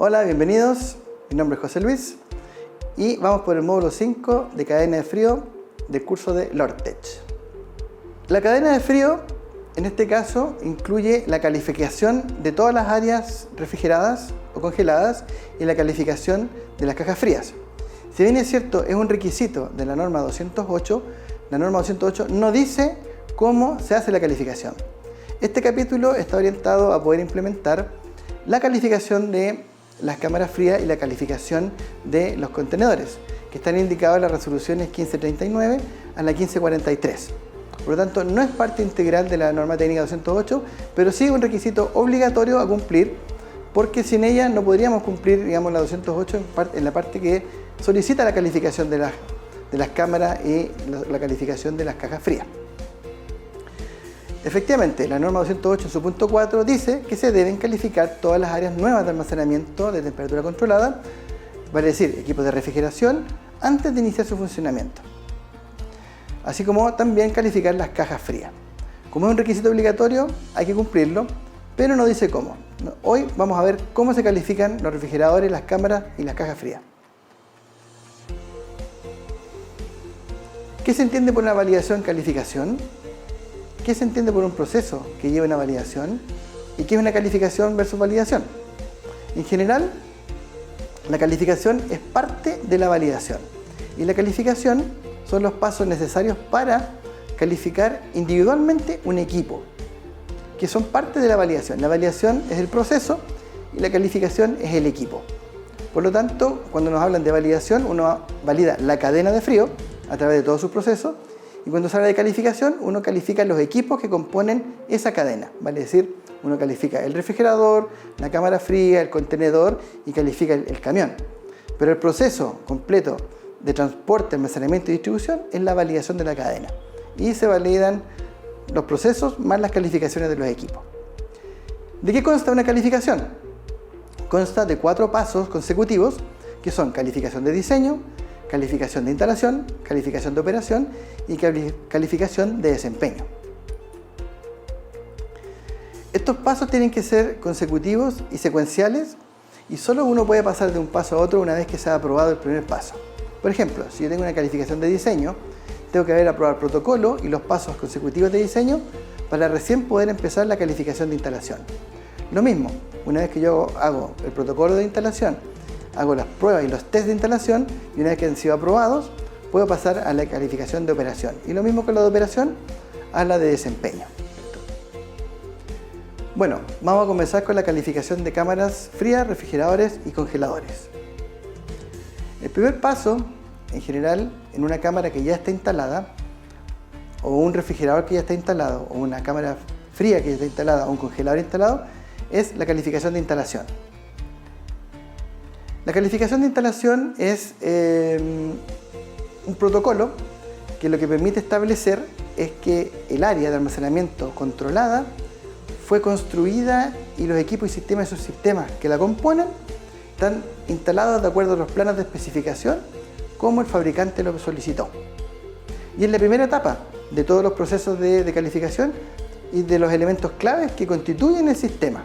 Hola, bienvenidos. Mi nombre es José Luis y vamos por el módulo 5 de cadena de frío del curso de LORTECH. La cadena de frío, en este caso, incluye la calificación de todas las áreas refrigeradas o congeladas y la calificación de las cajas frías. Si bien es cierto, es un requisito de la norma 208, la norma 208 no dice cómo se hace la calificación. Este capítulo está orientado a poder implementar la calificación de las cámaras frías y la calificación de los contenedores, que están indicados en las resoluciones 1539 a la 1543. Por lo tanto, no es parte integral de la norma técnica 208, pero sí un requisito obligatorio a cumplir, porque sin ella no podríamos cumplir, digamos, la 208 en la parte que solicita la calificación de las cámaras y la calificación de las cajas frías. Efectivamente, la norma 208 en su punto 4 dice que se deben calificar todas las áreas nuevas de almacenamiento de temperatura controlada, vale decir, equipos de refrigeración, antes de iniciar su funcionamiento. Así como también calificar las cajas frías. Como es un requisito obligatorio, hay que cumplirlo, pero no dice cómo. Hoy vamos a ver cómo se califican los refrigeradores, las cámaras y las cajas frías. ¿Qué se entiende por una validación calificación? ¿Qué se entiende por un proceso que lleva una validación? ¿Y qué es una calificación versus validación? En general, la calificación es parte de la validación. Y la calificación son los pasos necesarios para calificar individualmente un equipo, que son parte de la validación. La validación es el proceso y la calificación es el equipo. Por lo tanto, cuando nos hablan de validación, uno valida la cadena de frío a través de todos sus procesos, y cuando se habla de calificación, uno califica los equipos que componen esa cadena. Vale decir, uno califica el refrigerador, la cámara fría, el contenedor y califica el camión. Pero el proceso completo de transporte, almacenamiento y distribución es la validación de la cadena. Y se validan los procesos más las calificaciones de los equipos. ¿De qué consta una calificación? Consta de 4 pasos consecutivos que son calificación de diseño, calificación de instalación, calificación de operación y calificación de desempeño. Estos pasos tienen que ser consecutivos y secuenciales y solo uno puede pasar de un paso a otro una vez que se ha aprobado el primer paso. Por ejemplo, si yo tengo una calificación de diseño, tengo que haber aprobado el protocolo y los pasos consecutivos de diseño para recién poder empezar la calificación de instalación. Lo mismo, una vez que yo hago el protocolo de instalación, hago las pruebas y los test de instalación y una vez que han sido aprobados, puedo pasar a la calificación de operación. Y lo mismo con la de operación, a la de desempeño. Bueno, vamos a comenzar con la calificación de cámaras frías, refrigeradores y congeladores. El primer paso, en general, en una cámara que ya está instalada, o un refrigerador que ya está instalado, o una cámara fría que ya está instalada, o un congelador instalado, es la calificación de instalación. La calificación de instalación es un protocolo que lo que permite establecer es que el área de almacenamiento controlada fue construida y los equipos y sistemas y subsistemas que la componen están instalados de acuerdo a los planos de especificación como el fabricante lo solicitó. Y es la primera etapa de todos los procesos de calificación y de los elementos claves que constituyen el sistema.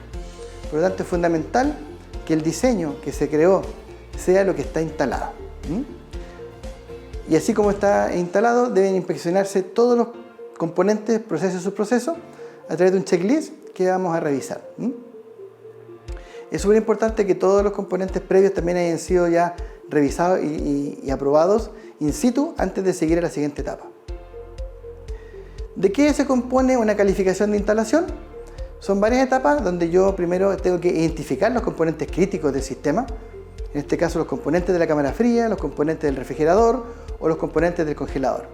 Por lo tanto, es fundamental que el diseño que se creó sea lo que está instalado. Y así como está instalado, deben inspeccionarse todos los componentes, procesos y subprocesos a través de un checklist que vamos a revisar. Es súper importante que todos los componentes previos también hayan sido ya revisados y aprobados in situ antes de seguir a la siguiente etapa. ¿De qué se compone una calificación de instalación? Son varias etapas donde yo primero tengo que identificar los componentes críticos del sistema, en este caso los componentes de la cámara fría, los componentes del refrigerador o los componentes del congelador.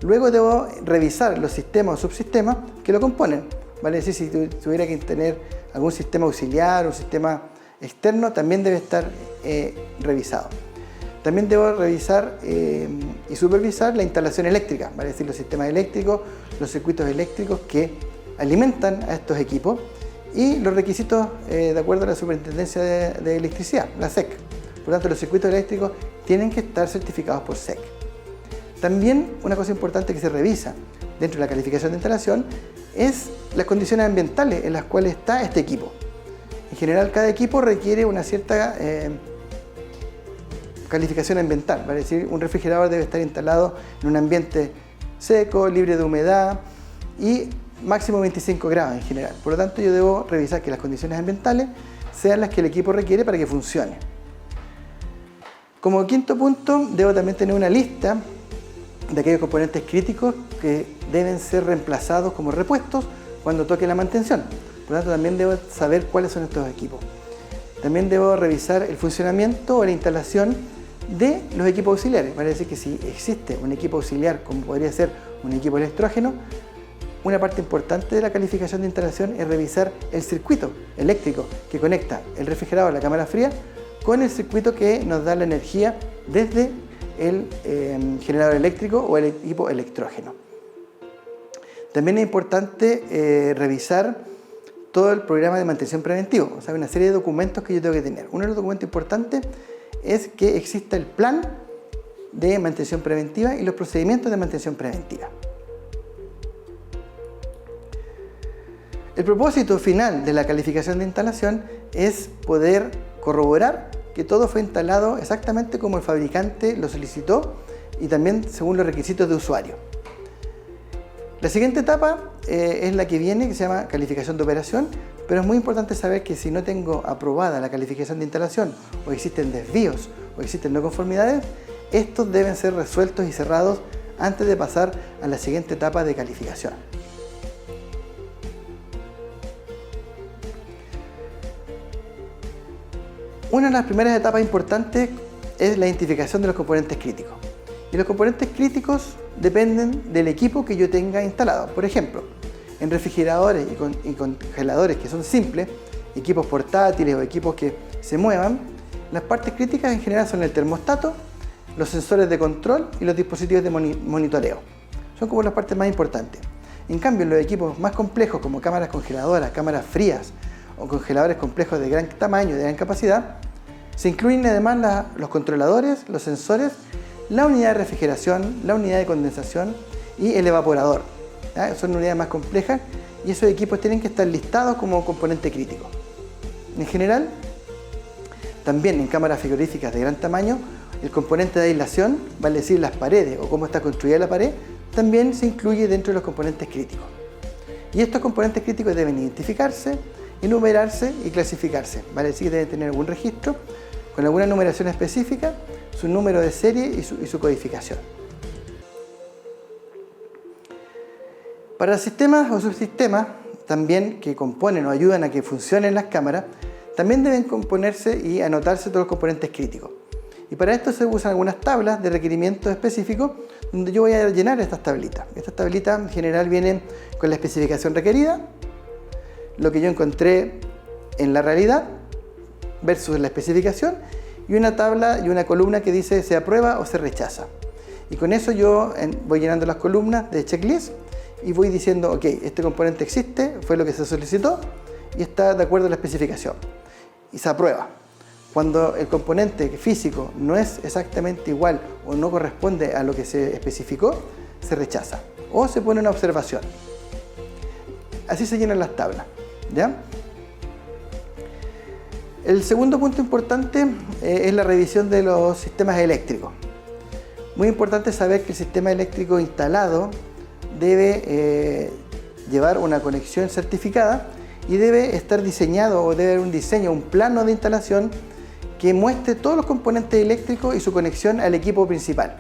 Luego debo revisar los sistemas o subsistemas que lo componen. Vale decir, si tuviera que tener algún sistema auxiliar o un sistema externo, también debe estar revisado. También debo revisar y supervisar la instalación eléctrica, vale decir, los sistemas eléctricos, los circuitos eléctricos que alimentan a estos equipos y los requisitos de acuerdo a la Superintendencia de Electricidad, la SEC. Por lo tanto, los circuitos eléctricos tienen que estar certificados por SEC. También una cosa importante que se revisa dentro de la calificación de instalación es las condiciones ambientales en las cuales está este equipo. En general, cada equipo requiere una cierta calificación ambiental, vale decir, un refrigerador debe estar instalado en un ambiente seco, libre de humedad y máximo 25 grados en general. Por lo tanto, yo debo revisar que las condiciones ambientales sean las que el equipo requiere para que funcione. Como quinto punto, debo también tener una lista de aquellos componentes críticos que deben ser reemplazados como repuestos cuando toque la mantención. Por lo tanto, también debo saber cuáles son estos equipos. También debo revisar el funcionamiento o la instalación de los equipos auxiliares. Vale decir que si existe un equipo auxiliar, como podría ser un equipo electrógeno, una parte importante de la calificación de instalación es revisar el circuito eléctrico que conecta el refrigerador a la cámara fría con el circuito que nos da la energía desde el generador eléctrico o el equipo electrógeno. También es importante revisar todo el programa de mantención preventivo, o sea, una serie de documentos que yo tengo que tener. Uno de los documentos importantes es que exista el plan de mantención preventiva y los procedimientos de mantención preventiva. El propósito final de la calificación de instalación es poder corroborar que todo fue instalado exactamente como el fabricante lo solicitó y también según los requisitos de usuario. La siguiente etapa es la que viene, que se llama calificación de operación, pero es muy importante saber que si no tengo aprobada la calificación de instalación o existen desvíos o existen no conformidades, estos deben ser resueltos y cerrados antes de pasar a la siguiente etapa de calificación. Una de las primeras etapas importantes es la identificación de los componentes críticos. Y los componentes críticos dependen del equipo que yo tenga instalado. Por ejemplo, en refrigeradores y congeladores que son simples, equipos portátiles o equipos que se muevan, las partes críticas en general son el termostato, los sensores de control y los dispositivos de monitoreo. Son como las partes más importantes. En cambio, en los equipos más complejos como cámaras congeladoras, cámaras frías o congeladores complejos de gran tamaño y de gran capacidad, se incluyen además los controladores, los sensores, la unidad de refrigeración, la unidad de condensación y el evaporador. ¿Ya? Son unidades más complejas y esos equipos tienen que estar listados como componente crítico. En general, también en cámaras frigoríficas de gran tamaño, el componente de aislación, vale decir las paredes o cómo está construida la pared, también se incluye dentro de los componentes críticos. Y estos componentes críticos deben identificarse, enumerarse y clasificarse, vale decir que deben tener algún registro con alguna numeración específica, su número de serie y su codificación. Para sistemas o subsistemas también que componen o ayudan a que funcionen las cámaras, también deben componerse y anotarse todos los componentes críticos. Y para esto se usan algunas tablas de requerimientos específicos donde yo voy a llenar estas tablitas. Estas tablitas en general vienen con la especificación requerida, lo que yo encontré en la realidad versus la especificación y una tabla y una columna que dice se aprueba o se rechaza. Y con eso yo voy llenando las columnas de checklist y voy diciendo, ok, este componente existe, fue lo que se solicitó y está de acuerdo a la especificación. Y se aprueba. Cuando el componente físico no es exactamente igual o no corresponde a lo que se especificó, se rechaza o se pone una observación. Así se llenan las tablas, ¿ya? El segundo punto importante es la revisión de los sistemas eléctricos. Muy importante saber que el sistema eléctrico instalado debe llevar una conexión certificada y debe estar diseñado o debe haber un diseño, un plano de instalación que muestre todos los componentes eléctricos y su conexión al equipo principal.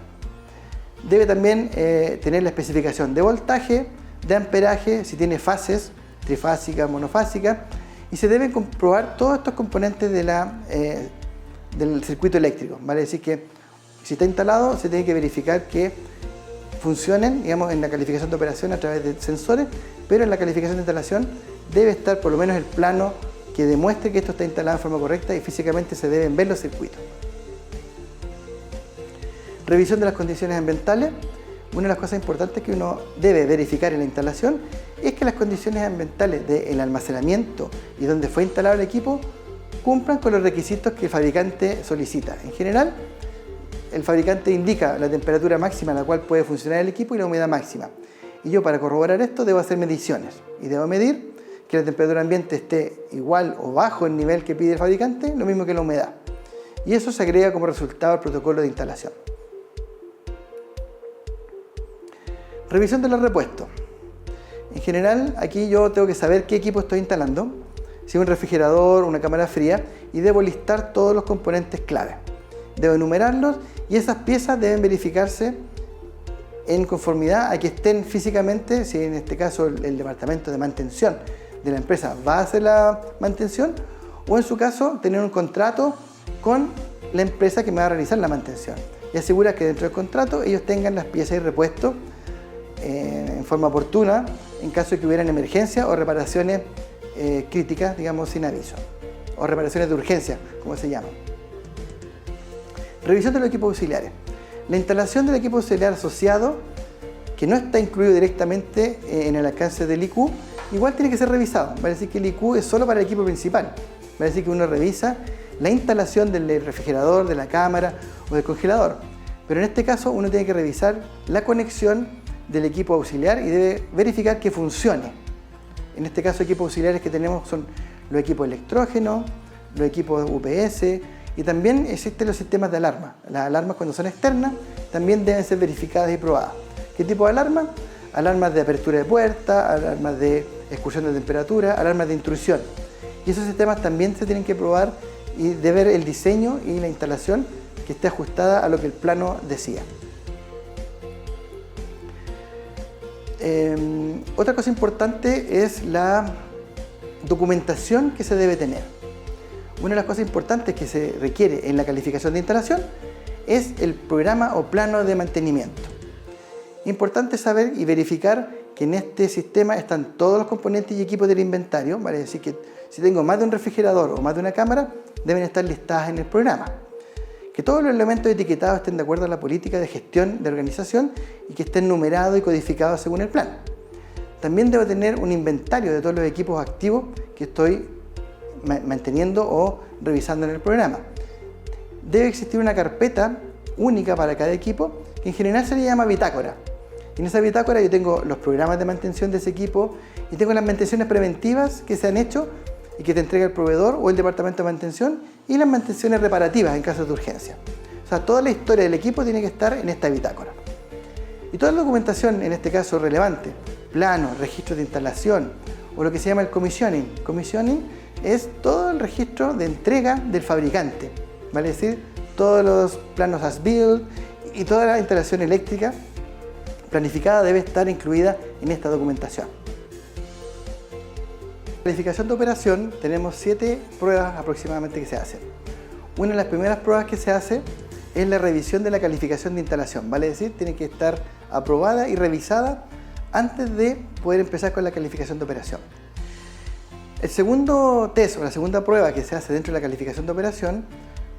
Debe también tener la especificación de voltaje, de amperaje, si tiene fases, trifásica, monofásica, y se deben comprobar todos estos componentes del circuito eléctrico. Vale decir que si está instalado se tiene que verificar que funcionen, digamos, en la calificación de operación a través de sensores, pero en la calificación de instalación debe estar por lo menos el plano que demuestre que esto está instalado de forma correcta y físicamente se deben ver los circuitos. Revisión de las condiciones ambientales. Una de las cosas importantes que uno debe verificar en la instalación es que las condiciones ambientales del almacenamiento y donde fue instalado el equipo cumplan con los requisitos que el fabricante solicita. En general, el fabricante indica la temperatura máxima a la cual puede funcionar el equipo y la humedad máxima. Y yo, para corroborar esto, debo hacer mediciones y debo medir que la temperatura ambiente esté igual o bajo el nivel que pide el fabricante, lo mismo que la humedad. Y eso se agrega como resultado al protocolo de instalación. Revisión de los repuestos. En general, aquí yo tengo que saber qué equipo estoy instalando, si es un refrigerador, una cámara fría, y debo listar todos los componentes clave. Debo enumerarlos y esas piezas deben verificarse en conformidad a que estén físicamente, si en este caso el departamento de mantención de la empresa va a hacer la mantención, o en su caso tener un contrato con la empresa que me va a realizar la mantención y asegurar que dentro del contrato ellos tengan las piezas y repuestos en forma oportuna en caso de que hubieran emergencias o reparaciones críticas, digamos, sin aviso, o reparaciones de urgencia, como se llaman. Revisión de los equipos auxiliares. La instalación del equipo auxiliar asociado, que no está incluido directamente en el alcance del IQ, igual tiene que ser revisado. Va a decir que el IQ es solo para el equipo principal. Va a decir que uno revisa la instalación del refrigerador, de la cámara o del congelador. Pero en este caso uno tiene que revisar la conexión del equipo auxiliar y debe verificar que funcione. En este caso, equipos auxiliares que tenemos son los equipos electrógenos, los equipos UPS y también existen los sistemas de alarma. Las alarmas, cuando son externas, también deben ser verificadas y probadas. ¿Qué tipo de alarma? Alarmas de apertura de puerta, alarmas de excursión de temperatura, alarmas de intrusión. Y esos sistemas también se tienen que probar y de ver el diseño y la instalación que esté ajustada a lo que el plano decía. Otra cosa importante es la documentación que se debe tener. Una de las cosas importantes que se requiere en la calificación de instalación es el programa o plano de mantenimiento. Importante saber y verificar que en este sistema están todos los componentes y equipos del inventario, vale decir que si tengo más de un refrigerador o más de una cámara, deben estar listadas en el programa. Que todos los elementos etiquetados estén de acuerdo a la política de gestión de organización y que estén numerados y codificados según el plan. También debo tener un inventario de todos los equipos activos que estoy manteniendo o revisando en el programa. Debe existir una carpeta única para cada equipo que en general se le llama bitácora. En esa bitácora yo tengo los programas de mantención de ese equipo y tengo las mantenciones preventivas que se han hecho y que te entrega el proveedor o el departamento de mantención y las mantenciones reparativas en caso de urgencia. O sea, toda la historia del equipo tiene que estar en esta bitácora. Y toda la documentación, en este caso relevante, planos, registros de instalación o lo que se llama el commissioning. Commissioning es todo el registro de entrega del fabricante, vale decir, todos los planos as-built y toda la instalación eléctrica planificada debe estar incluida en esta documentación. En la calificación de operación tenemos 7 pruebas aproximadamente que se hacen. Una de las primeras pruebas que se hace es la revisión de la calificación de instalación, vale decir, tiene que estar aprobada y revisada antes de poder empezar con la calificación de operación. El segundo test o la segunda prueba que se hace dentro de la calificación de operación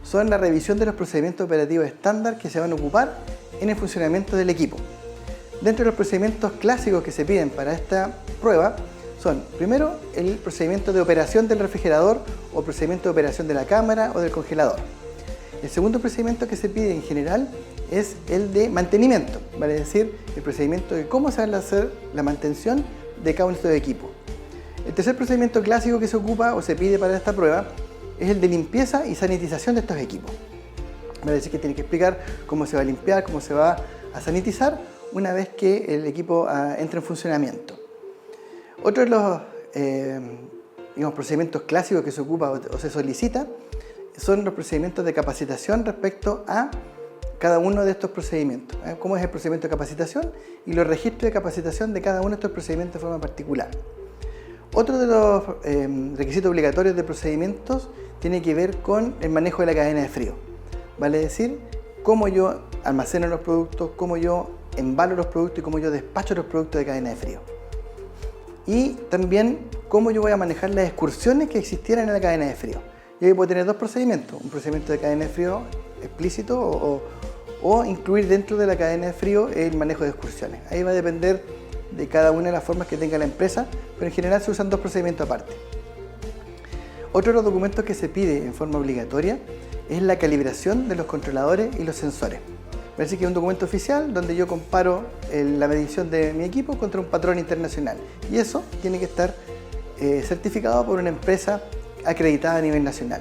son la revisión de los procedimientos operativos estándar que se van a ocupar en el funcionamiento del equipo. Dentro de los procedimientos clásicos que se piden para esta prueba son, primero, el procedimiento de operación del refrigerador o procedimiento de operación de la cámara o del congelador. El segundo procedimiento que se pide en general es el de mantenimiento, vale decir, el procedimiento de cómo se va a hacer la mantención de cada uno de estos equipos. El tercer procedimiento clásico que se ocupa o se pide para esta prueba es el de limpieza y sanitización de estos equipos. Vale decir que tiene que explicar cómo se va a limpiar, cómo se va a sanitizar una vez que el equipo entre en funcionamiento. Otro de los procedimientos clásicos que se ocupa o se solicita son los procedimientos de capacitación respecto a cada uno de estos procedimientos. Cómo es el procedimiento de capacitación y los registros de capacitación de cada uno de estos procedimientos de forma particular. Otro de los requisitos obligatorios de procedimientos tiene que ver con el manejo de la cadena de frío. Vale decir, cómo yo almaceno los productos, cómo yo embalo los productos y cómo yo despacho los productos de cadena de frío. Y también cómo yo voy a manejar las excursiones que existieran en la cadena de frío. Yo puedo tener dos procedimientos, un procedimiento de cadena de frío explícito o incluir dentro de la cadena de frío el manejo de excursiones. Ahí va a depender de cada una de las formas que tenga la empresa, pero en general se usan dos procedimientos aparte. Otro de los documentos que se pide en forma obligatoria es la calibración de los controladores y los sensores. Parece que es un documento oficial donde yo comparo la medición de mi equipo contra un patrón internacional y eso tiene que estar certificado por una empresa acreditada a nivel nacional.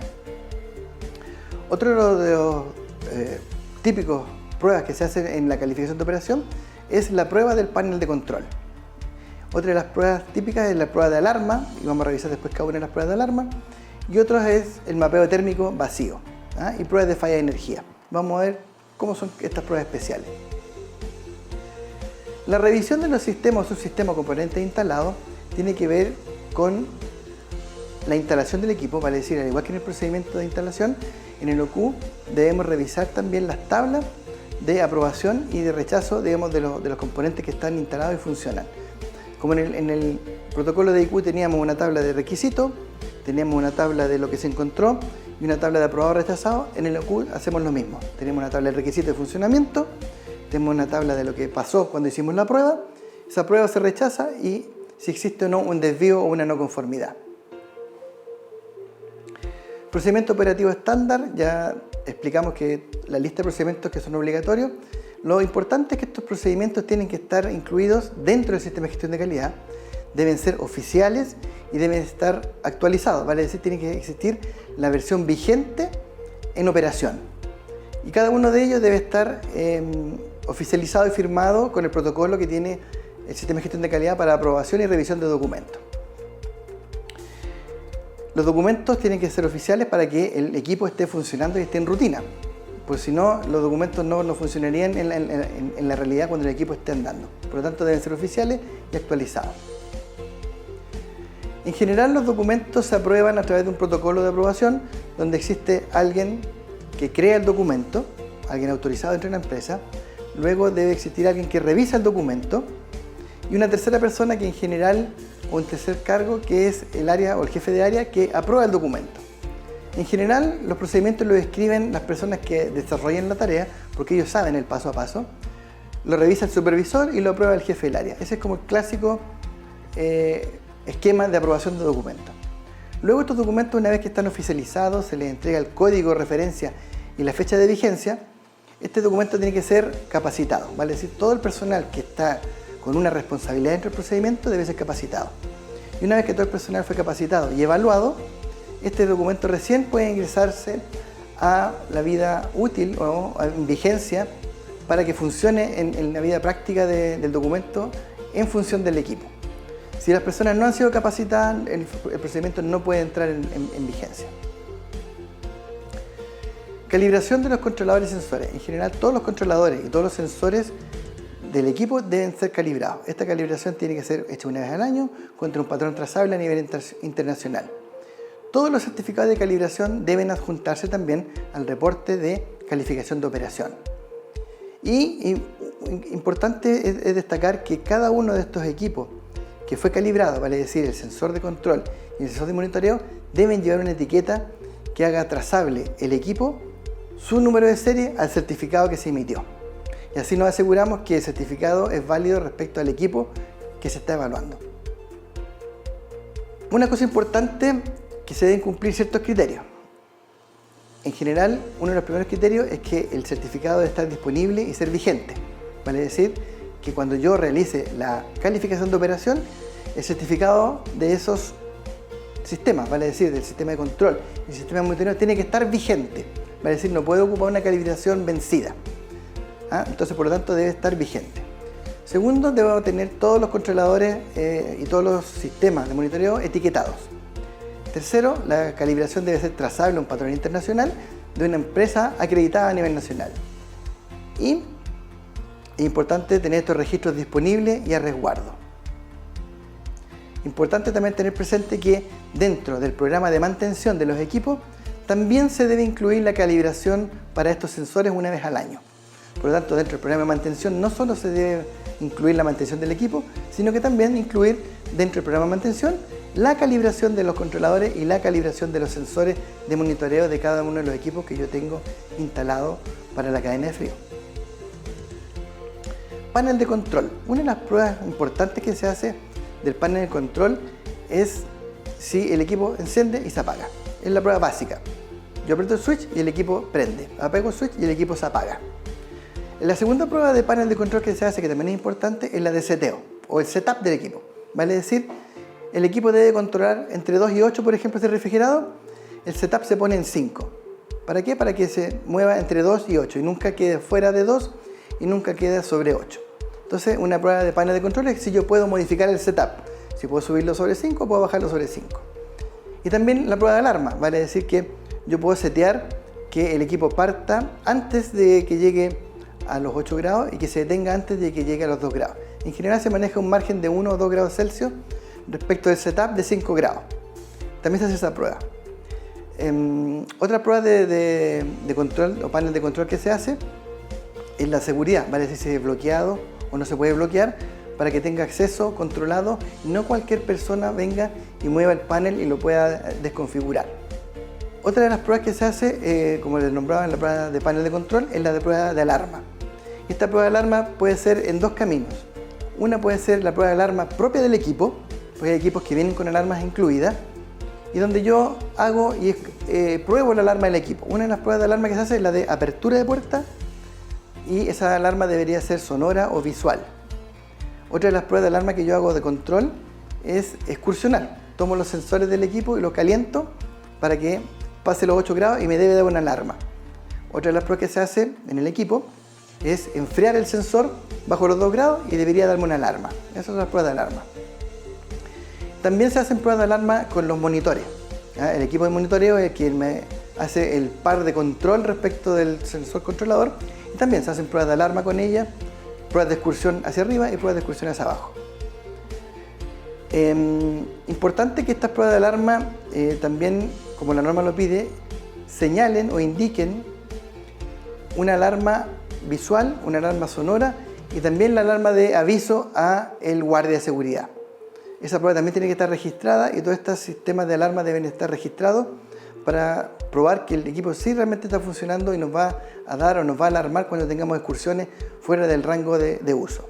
Otro de los típicos pruebas que se hacen en la calificación de operación es la prueba del panel de control. Otra de las pruebas típicas es la prueba de alarma, y vamos a revisar después cada una de las pruebas de alarma. Y otra es el mapeo térmico vacío, y pruebas de falla de energía. Vamos a ver cómo son estas pruebas especiales. La revisión de los sistemas o subsistemas o componentes instalados tiene que ver con la instalación del equipo, vale decir, al igual que en el procedimiento de instalación, en el OQ debemos revisar también las tablas de aprobación y de rechazo, digamos, de los componentes que están instalados y funcionan. Como en el protocolo de IQ teníamos una tabla de requisitos, teníamos una tabla de lo que se encontró y una tabla de aprobado o rechazado, en el OQ hacemos lo mismo. Tenemos una tabla de requisitos de funcionamiento, tenemos una tabla de lo que pasó cuando hicimos la prueba, esa prueba se rechaza y si existe o no un desvío o una no conformidad. Procedimiento operativo estándar, ya explicamos que la lista de procedimientos que son obligatorios. Lo importante es que estos procedimientos tienen que estar incluidos dentro del sistema de gestión de calidad, deben ser oficiales y deben estar actualizados, vale decir, tiene que existir la versión vigente en operación. Y cada uno de ellos debe estar oficializado y firmado con el protocolo que tiene el sistema de gestión de calidad para aprobación y revisión de documentos. Los documentos tienen que ser oficiales para que el equipo esté funcionando y esté en rutina, pues si no, los documentos no funcionarían en la realidad cuando el equipo esté andando. Por lo tanto, deben ser oficiales y actualizados. En general, los documentos se aprueban a través de un protocolo de aprobación donde existe alguien que crea el documento, alguien autorizado dentro de una empresa, luego debe existir alguien que revisa el documento y una tercera persona que en general, o un tercer cargo, que es el área o el jefe de área que aprueba el documento. En general, los procedimientos los escriben las personas que desarrollan la tarea porque ellos saben el paso a paso, lo revisa el supervisor y lo aprueba el jefe del área. Ese es como el clásico esquema de aprobación de documentos. Luego estos documentos, una vez que están oficializados, se les entrega el código de referencia y la fecha de vigencia. Este documento tiene que ser capacitado, vale decir, todo el personal que está con una responsabilidad dentro del procedimiento debe ser capacitado. Y una vez que todo el personal fue capacitado y evaluado, este documento recién puede ingresarse a la vida útil o en vigencia para que funcione en la vida práctica del documento en función del equipo. Si las personas no han sido capacitadas, el procedimiento no puede entrar en vigencia. Calibración de los controladores y sensores. En general, todos los controladores y todos los sensores del equipo deben ser calibrados. Esta calibración tiene que ser hecha una vez al año contra un patrón trazable a nivel internacional. Todos los certificados de calibración deben adjuntarse también al reporte de calificación de operación. Y importante es destacar que cada uno de estos equipos que fue calibrado, vale decir, el sensor de control y el sensor de monitoreo, deben llevar una etiqueta que haga trazable el equipo, su número de serie al certificado que se emitió. Y así nos aseguramos que el certificado es válido respecto al equipo que se está evaluando. Una cosa importante, que se deben cumplir ciertos criterios. En general, uno de los primeros criterios es que el certificado debe estar disponible y ser vigente. Vale decir que cuando yo realice la calificación de operación, el certificado de esos sistemas, vale decir, del sistema de control y el sistema de monitoreo, tiene que estar vigente. Vale decir, no puede ocupar una calibración vencida. Entonces, por lo tanto, debe estar vigente. Segundo, debemos tener todos los controladores y todos los sistemas de monitoreo etiquetados. Tercero, la calibración debe ser trazable a un patrón internacional de una empresa acreditada a nivel nacional. Y es importante tener estos registros disponibles y a resguardo. Importante también tener presente que dentro del programa de mantención de los equipos también se debe incluir la calibración para estos sensores una vez al año. Por lo tanto, dentro del programa de mantención no solo se debe incluir la mantención del equipo, sino que también incluir dentro del programa de mantención la calibración de los controladores y la calibración de los sensores de monitoreo de cada uno de los equipos que yo tengo instalado para la cadena de frío. Panel de control. Una de las pruebas importantes que se hace del panel de control es si el equipo enciende y se apaga. Es la prueba básica. Yo aprieto el switch y el equipo prende. Apego el switch y el equipo se apaga. La segunda prueba de panel de control que se hace, que también es importante, es la de seteo o el setup del equipo. Vale decir, el equipo debe controlar entre 2 y 8, por ejemplo, este refrigerado, el setup se pone en 5. ¿Para qué? Para que se mueva entre 2 y 8 y nunca quede fuera de 2 y nunca quede sobre 8. Entonces, una prueba de panel de control es si yo puedo modificar el setup. Si puedo subirlo sobre 5, puedo bajarlo sobre 5. Y también la prueba de alarma, vale decir que yo puedo setear que el equipo parta antes de que llegue a los 8 grados y que se detenga antes de que llegue a los 2 grados. En general se maneja un margen de 1 o 2 grados Celsius respecto del setup de 5 grados. También se hace esa prueba. Otra prueba de control o panel de control que se hace es la seguridad, vale decir si es bloqueado o no se puede bloquear para que tenga acceso controlado y no cualquier persona venga y mueva el panel y lo pueda desconfigurar. Otra de las pruebas que se hace, como les nombraba en la prueba de panel de control, es la de prueba de alarma. Esta prueba de alarma puede ser en dos caminos. Una puede ser la prueba de alarma propia del equipo, porque hay equipos que vienen con alarmas incluidas, y donde yo hago y pruebo la alarma del equipo. Una de las pruebas de alarma que se hace es la de apertura de puerta, y esa alarma debería ser sonora o visual. Otra de las pruebas de alarma que yo hago de control es excursional. Tomo los sensores del equipo y los caliento para que pase los 8 grados y me debe dar una alarma. Otra de las pruebas que se hace en el equipo es enfriar el sensor bajo los 2 grados y debería darme una alarma. Esas son las pruebas de alarma. También se hacen pruebas de alarma con los monitores. El equipo de monitoreo es quien me hace el par de control respecto del sensor controlador, y también se hacen pruebas de alarma con ella, pruebas de excursión hacia arriba y pruebas de excursión hacia abajo. Importante que estas pruebas de alarma también, como la norma lo pide, señalen o indiquen una alarma visual, una alarma sonora y también la alarma de aviso a el guardia de seguridad. Esa prueba también tiene que estar registrada y todos estos sistemas de alarma deben estar registrados para probar que el equipo sí realmente está funcionando y nos va a dar o nos va a alarmar cuando tengamos excursiones fuera del rango de uso.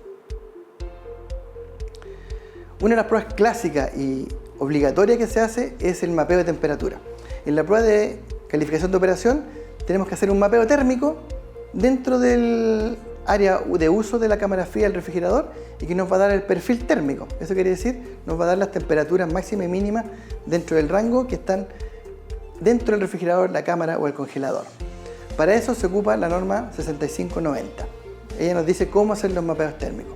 Una de las pruebas clásicas y obligatorias que se hace es el mapeo de temperatura. En la prueba de calificación de operación tenemos que hacer un mapeo térmico dentro del área de uso de la cámara fría del refrigerador y que nos va a dar el perfil térmico. Eso quiere decir, nos va a dar las temperaturas máximas y mínimas dentro del rango que están dentro del refrigerador, la cámara o el congelador. Para eso se ocupa la norma 6590. Ella nos dice cómo hacer los mapeos térmicos.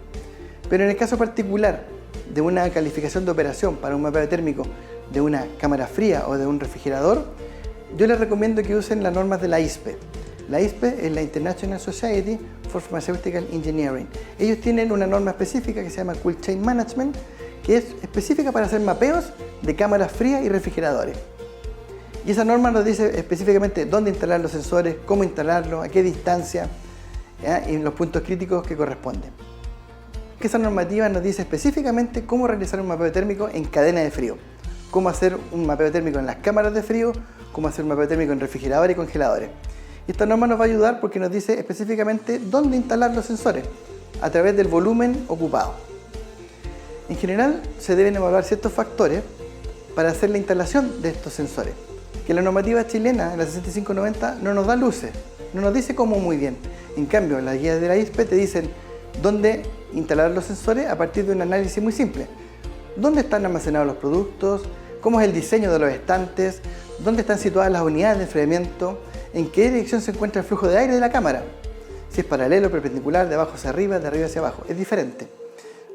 Pero en el caso particular de una calificación de operación para un mapeo térmico de una cámara fría o de un refrigerador, yo les recomiendo que usen las normas de la ISPE. La ISPE es la International Society for Pharmaceutical Engineering. Ellos tienen una norma específica que se llama Cool Chain Management, que es específica para hacer mapeos de cámaras frías y refrigeradores. Y esa norma nos dice específicamente dónde instalar los sensores, cómo instalarlos, a qué distancia, y los puntos críticos que corresponden. Esa normativa nos dice específicamente cómo realizar un mapeo térmico en cadena de frío, cómo hacer un mapeo térmico en las cámaras de frío, cómo hacer un mapeo térmico en refrigeradores y congeladores. Y esta norma nos va a ayudar porque nos dice específicamente dónde instalar los sensores a través del volumen ocupado. En general se deben evaluar ciertos factores para hacer la instalación de estos sensores, que la normativa chilena, la 6590, no nos da luces, no nos dice cómo muy bien. En cambio, las guías de la ISPE te dicen dónde instalar los sensores a partir de un análisis muy simple. ¿Dónde están almacenados los productos? ¿Cómo es el diseño de los estantes? ¿Dónde están situadas las unidades de enfriamiento? ¿En qué dirección se encuentra el flujo de aire de la cámara? Si es paralelo, perpendicular, de abajo hacia arriba, de arriba hacia abajo. Es diferente.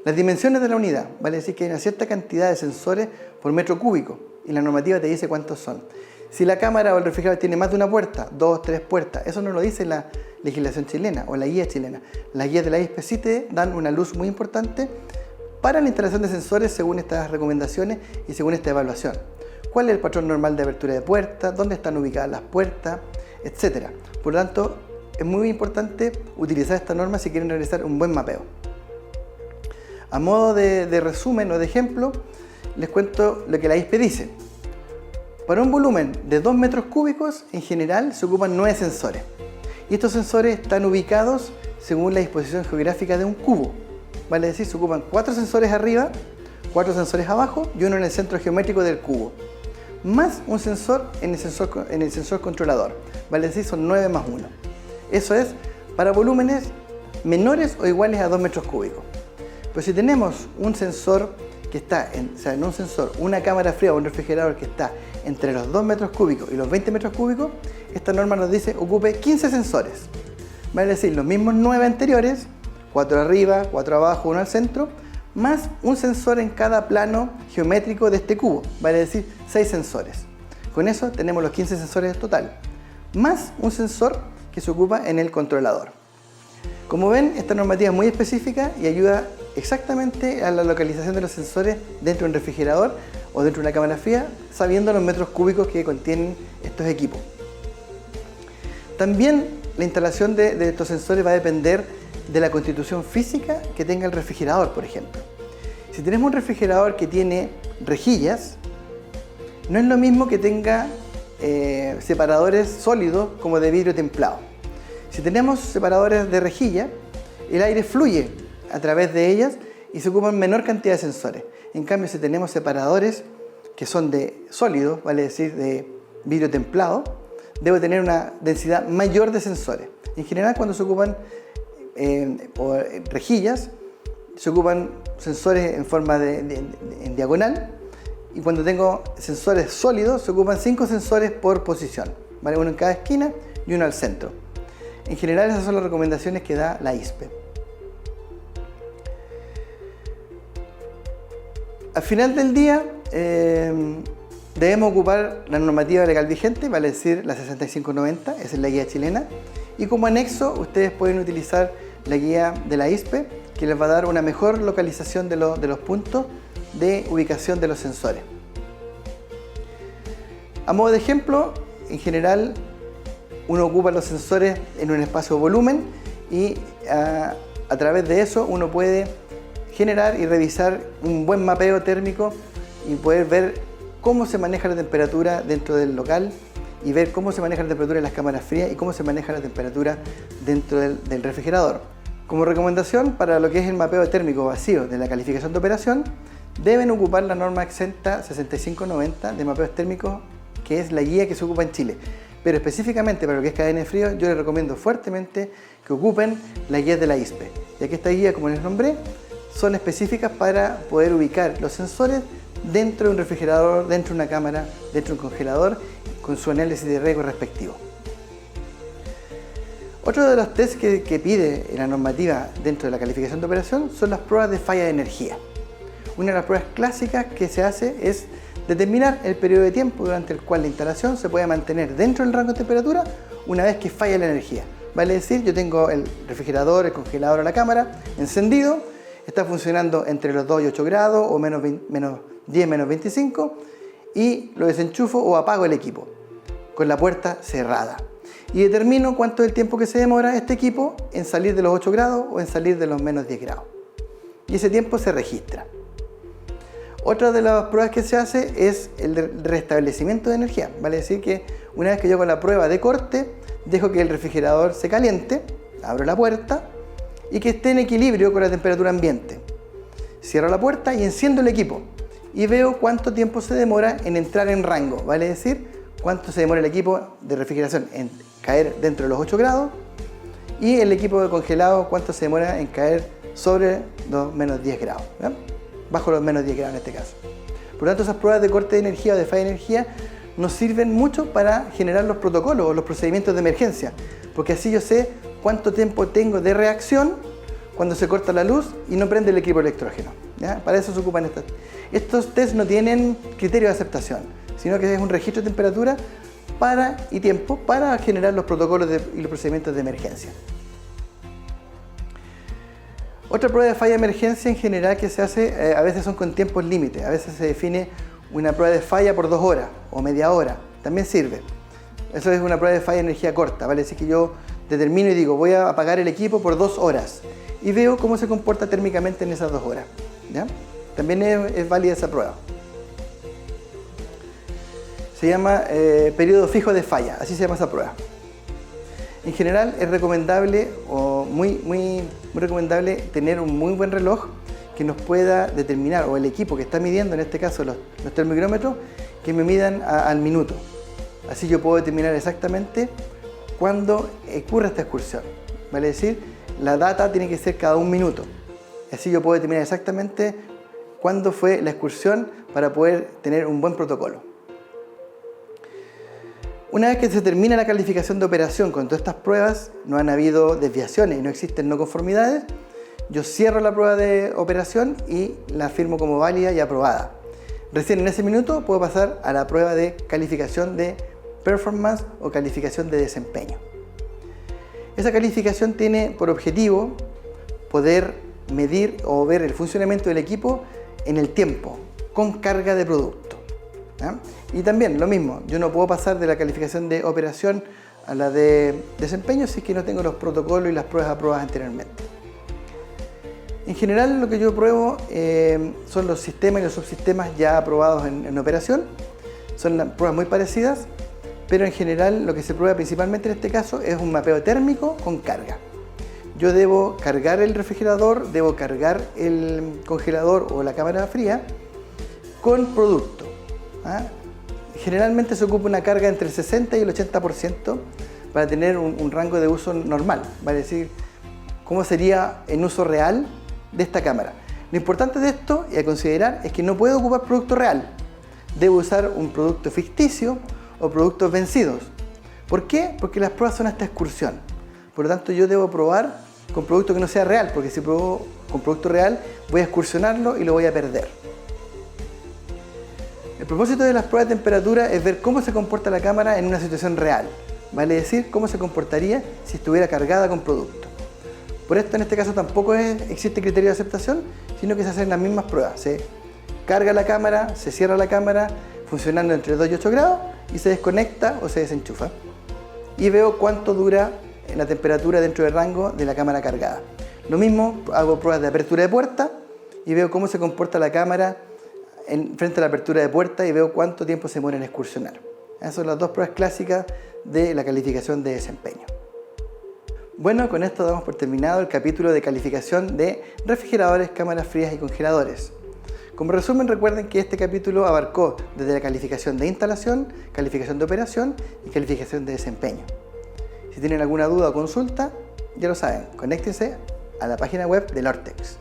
Las dimensiones de la unidad, vale decir que hay una cierta cantidad de sensores por metro cúbico y la normativa te dice cuántos son. Si la cámara o el refrigerador tiene más de una puerta, 2, 3 puertas, eso no lo dice la legislación chilena o la guía chilena. Las guías de la ISPE sí te dan una luz muy importante para la instalación de sensores según estas recomendaciones y según esta evaluación. ¿Cuál es el patrón normal de apertura de puertas? ¿Dónde están ubicadas las puertas? Etcétera. Por lo tanto, es muy importante utilizar esta norma si quieren realizar un buen mapeo. A modo de resumen o de ejemplo, les cuento lo que la ISPE dice. Para un volumen de 2 metros cúbicos, en general, se ocupan 9 sensores. Y estos sensores están ubicados según la disposición geográfica de un cubo. Vale decir, se ocupan 4 sensores arriba, 4 sensores abajo y uno en el centro geométrico del cubo. Más un sensor en el sensor controlador. Vale decir, son 9 más 1. Eso es para volúmenes menores o iguales a 2 metros cúbicos. Pero si tenemos un sensor que está, en un sensor, una cámara fría o un refrigerador que está entre los 2 metros cúbicos y los 20 metros cúbicos, esta norma nos dice ocupe 15 sensores. Vale decir, los mismos 9 anteriores, 4 arriba, 4 abajo, 1 al centro, más un sensor en cada plano geométrico de este cubo, vale decir 6 sensores. Con eso tenemos los 15 sensores total, más un sensor que se ocupa en el controlador. Como ven, esta normativa es muy específica y ayuda exactamente a la localización de los sensores dentro de un refrigerador o dentro de una cámara fría, sabiendo los metros cúbicos que contienen estos equipos. También la instalación de estos sensores va a depender de la constitución física que tenga el refrigerador, por ejemplo. Si tenemos un refrigerador que tiene rejillas, no es lo mismo que tenga separadores sólidos como de vidrio templado. Si tenemos separadores de rejilla, el aire fluye a través de ellas y se ocupan menor cantidad de sensores. En cambio, si tenemos separadores que son de sólidos, vale decir de vidrio templado, debe tener una densidad mayor de sensores. En general, cuando se ocupan rejillas, se ocupan sensores en forma en diagonal, y cuando tengo sensores sólidos, se ocupan 5 sensores por posición, ¿vale? Uno en cada esquina y uno al centro. En general, esas son las recomendaciones que da la ISPE. Al final del día, debemos ocupar la normativa legal vigente, vale decir la 6590, esa es la guía chilena, y como anexo ustedes pueden utilizar la guía de la ISPE, que les va a dar una mejor localización de los puntos de ubicación de los sensores. A modo de ejemplo, en general uno ocupa los sensores en un espacio volumen y a través de eso uno puede generar y revisar un buen mapeo térmico y poder ver cómo se maneja la temperatura dentro del local y ver cómo se maneja la temperatura en las cámaras frías y cómo se maneja la temperatura dentro del refrigerador. Como recomendación para lo que es el mapeo térmico vacío de la calificación de operación, deben ocupar la norma exenta 6590 de mapeos térmicos, que es la guía que se ocupa en Chile. Pero específicamente para lo que es cadena de frío, yo les recomiendo fuertemente que ocupen la guía de la ISPE, ya que esta guía, como les nombré, son específicas para poder ubicar los sensores dentro de un refrigerador, dentro de una cámara, dentro de un congelador, con su análisis de riesgo respectivo. Otro de los tests que pide la normativa dentro de la calificación de operación son las pruebas de falla de energía. Una de las pruebas clásicas que se hace es determinar el periodo de tiempo durante el cual la instalación se puede mantener dentro del rango de temperatura una vez que falla la energía. Vale decir, yo tengo el refrigerador, el congelador o la cámara encendido, está funcionando entre los 2 y 8 grados o menos 10, menos 25 y lo desenchufo o apago el equipo con la puerta cerrada. Y determino cuánto es el tiempo que se demora este equipo en salir de los 8 grados o en salir de los menos 10 grados. Y ese tiempo se registra. Otra de las pruebas que se hace es el restablecimiento de energía. Vale decir que una vez que yo hago la prueba de corte, dejo que el refrigerador se caliente, abro la puerta y que esté en equilibrio con la temperatura ambiente. Cierro la puerta y enciendo el equipo y veo cuánto tiempo se demora en entrar en rango. Vale decir, cuánto se demora el equipo de refrigeración en caer dentro de los 8 grados y el equipo de congelado cuánto se demora en caer sobre los menos 10 grados, ¿verdad? Bajo los menos 10 grados en este caso. Por lo tanto, esas pruebas de corte de energía o de falla de energía nos sirven mucho para generar los protocolos o los procedimientos de emergencia, porque así yo sé cuánto tiempo tengo de reacción cuando se corta la luz y no prende el equipo electrógeno, ¿ya? Para eso se ocupan estos tests. No tienen criterio de aceptación, sino que es un registro de temperatura y tiempo para generar los protocolos y los procedimientos de emergencia. Otra prueba de falla de emergencia en general que se hace a veces son con tiempos límites. A veces se define una prueba de falla por 2 horas o media hora. También sirve. Eso es una prueba de falla de energía corta. Vale decir que yo determino y digo voy a apagar el equipo por 2 horas y veo cómo se comporta térmicamente en esas 2 horas. ¿Ya? También es válida esa prueba. Se llama periodo fijo de falla, así se llama esa prueba. En general es recomendable o muy recomendable tener un muy buen reloj que nos pueda determinar, o el equipo que está midiendo, en este caso los termómetros, que me midan al minuto. Así yo puedo determinar exactamente cuándo ocurre esta excursión. Vale decir, la data tiene que ser cada 1 minuto. Así yo puedo determinar exactamente cuándo fue la excursión para poder tener un buen protocolo. Una vez que se termina la calificación de operación con todas estas pruebas, no han habido desviaciones y no existen no conformidades, yo cierro la prueba de operación y la firmo como válida y aprobada. Recién en ese minuto puedo pasar a la prueba de calificación de performance o calificación de desempeño. Esa calificación tiene por objetivo poder medir o ver el funcionamiento del equipo en el tiempo, con carga de producto. ¿Ya? Y también lo mismo, yo no puedo pasar de la calificación de operación a la de desempeño si es que no tengo los protocolos y las pruebas aprobadas anteriormente. En general lo que yo pruebo son los sistemas y los subsistemas ya aprobados en operación. Son pruebas muy parecidas, pero en general lo que se prueba principalmente en este caso es un mapeo térmico con carga. Yo debo cargar el refrigerador, debo cargar el congelador o la cámara fría con producto. Generalmente se ocupa una carga entre el 60 y el 80% para tener un rango de uso normal, vale decir, cómo sería en uso real de esta cámara. Lo importante de esto y a considerar es que no puedo ocupar producto real, debo usar un producto ficticio o productos vencidos. ¿Por qué? Porque las pruebas son hasta excursión, por lo tanto yo debo probar con producto que no sea real, porque si pruebo con producto real voy a excursionarlo y lo voy a perder. El propósito de las pruebas de temperatura es ver cómo se comporta la cámara en una situación real, vale decir, cómo se comportaría si estuviera cargada con producto. Por esto en este caso tampoco existe criterio de aceptación, sino que se hacen las mismas pruebas. Se carga la cámara, se cierra la cámara, funcionando entre 2 y 8 grados, y se desconecta o se desenchufa. Y veo cuánto dura la temperatura dentro del rango de la cámara cargada. Lo mismo, hago pruebas de apertura de puerta y veo cómo se comporta la cámara frente a la apertura de puerta y veo cuánto tiempo se demora en excursionar. Esas son las dos pruebas clásicas de la calificación de desempeño. Bueno, con esto damos por terminado el capítulo de calificación de refrigeradores, cámaras frías y congeladores. Como resumen, recuerden que este capítulo abarcó desde la calificación de instalación, calificación de operación y calificación de desempeño. Si tienen alguna duda o consulta, ya lo saben, conéctense a la página web del Ortex.